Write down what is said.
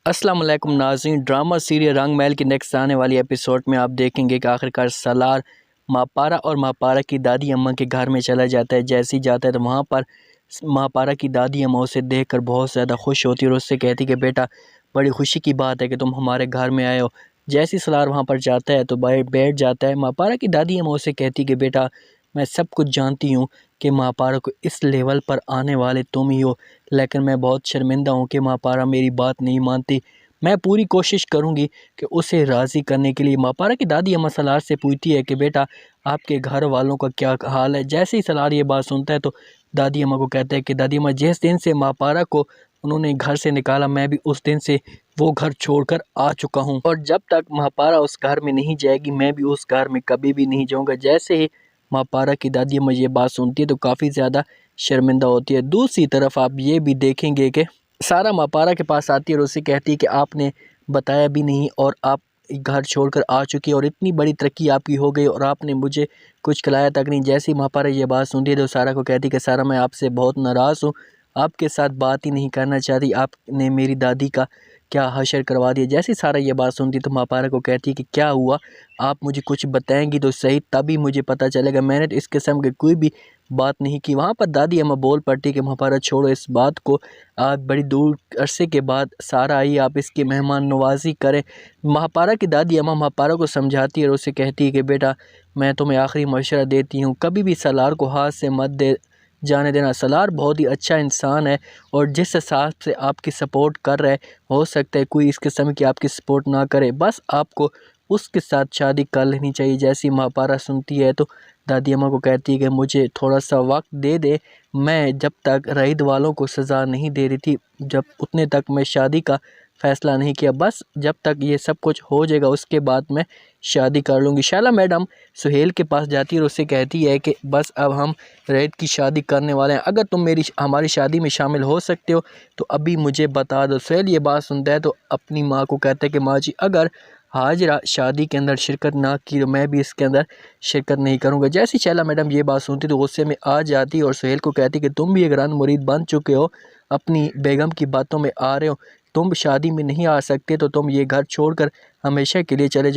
अस्सलाम वालेकुम नाज़रीन। ड्रामा सीरियल रंग महल के नेक्स्ट आने वाली एपिसोड में आप देखेंगे कि आखिरकार सालार महापारा और महापारा की दादी अम्मा के घर में चला जाता है। जैसे ही जाता है तो वहाँ पर महापारा की दादी अम्मा उसे देखकर बहुत ज़्यादा खुश होती है और उससे कहती कि बेटा, बड़ी खुशी की बात है कि तुम हमारे घर में आए हो। जैसे ही सालार वहाँ पर जाता है तो बैठ जाता है। महापारा की दादी अम्मा उसे कहती कि बेटा, मैं सब कुछ जानती हूँ कि महापारा को इस लेवल पर आने वाले तुम ही हो, लेकिन मैं बहुत शर्मिंदा हूँ कि महापारा मेरी बात नहीं मानती। मैं पूरी कोशिश करूँगी कि उसे राज़ी करने के लिए। महापारा की दादी अम्मा सालार से पूछती है कि बेटा, आपके घर वालों का क्या हाल है। जैसे ही सालार ये बात सुनता है तो दादी अम्मा को कहता है कि दादी अम्मा, जिस दिन से महापारा को उन्होंने घर से निकाला, मैं भी उस दिन से वो घर छोड़कर आ चुका हूँ, और जब तक महापारा उस घर में नहीं जाएगी मैं भी उस घर में कभी भी नहीं जाऊँगा। जैसे ही महापारा की दादी अम्मा ये बात सुनती है तो काफ़ी ज़्यादा शर्मिंदा होती है। दूसरी तरफ आप ये भी देखेंगे कि सारा महापारा के पास आती है और उससे कहती है कि आपने बताया भी नहीं और आप घर छोड़कर आ चुकी है और इतनी बड़ी तरक्की आपकी हो गई और आपने मुझे कुछ खिलाया तक नहीं। जैसे ही महापारा ये बात सुनती है तो सारा को कहती है कि सारा, मैं आपसे बहुत नाराज़ हूँ, आपके साथ बात ही नहीं करना चाहती, आपने मेरी दादी का क्या हशर करवा दिया। जैसे ही सारा ये बात सुनती तो महापारा को कहती है कि क्या हुआ, आप मुझे कुछ बताएंगी तो सही, तभी मुझे पता चलेगा, मैंने तो इस किस्म की कोई भी बात नहीं की। वहाँ पर दादी अम्मा बोल पड़ती कि महापारा छोड़ो इस बात को, आप बड़ी दूर अरसे के बाद सारा आई, आप इसकी मेहमान नवाजी करें। महापारा की दादी अम्मा महापारा को समझाती है और उसे कहती है कि बेटा, मैं तुम्हें आखिरी मशवरा देती हूँ, कभी भी सालार को हाथ से मत दे जाने देना। सालार बहुत ही अच्छा इंसान है और जिस हिसाब से आपकी सपोर्ट कर रहा है, हो सकता है कोई इस किस्म की आपकी सपोर्ट ना करे, बस आपको उसके साथ शादी कर लेनी चाहिए। जैसी महापारा सुनती है तो दादी अम्मा को कहती है कि मुझे थोड़ा सा वक्त दे दे, मैं जब तक रईद वालों को सज़ा नहीं दे रही थी, जब उतने तक मैं शादी का फ़ैसला नहीं किया, बस जब तक ये सब कुछ हो जाएगा उसके बाद मैं शादी कर लूँगी। शाला मैडम सुहेल के पास जाती है और उससे कहती है कि बस अब हम रईद की शादी करने वाले हैं, अगर तुम हमारी शादी में शामिल हो सकते हो तो अभी मुझे बता दो। सुहेल ये बात सुनता है तो अपनी माँ को कहता है कि माँ जी, अगर हाजरा शादी के अंदर शिरकत ना की तो मैं भी इसके अंदर शिरकत नहीं करूँगा। जैसी शैला मैडम ये बात सुनती तो गुस्से में आ जाती और सुहेल को कहती कि तुम भी एक रन मुरीद बन चुके हो, अपनी बेगम की बातों में आ रहे हो, तुम शादी में नहीं आ सकते तो तुम ये घर छोड़कर हमेशा के लिए चले जाओ।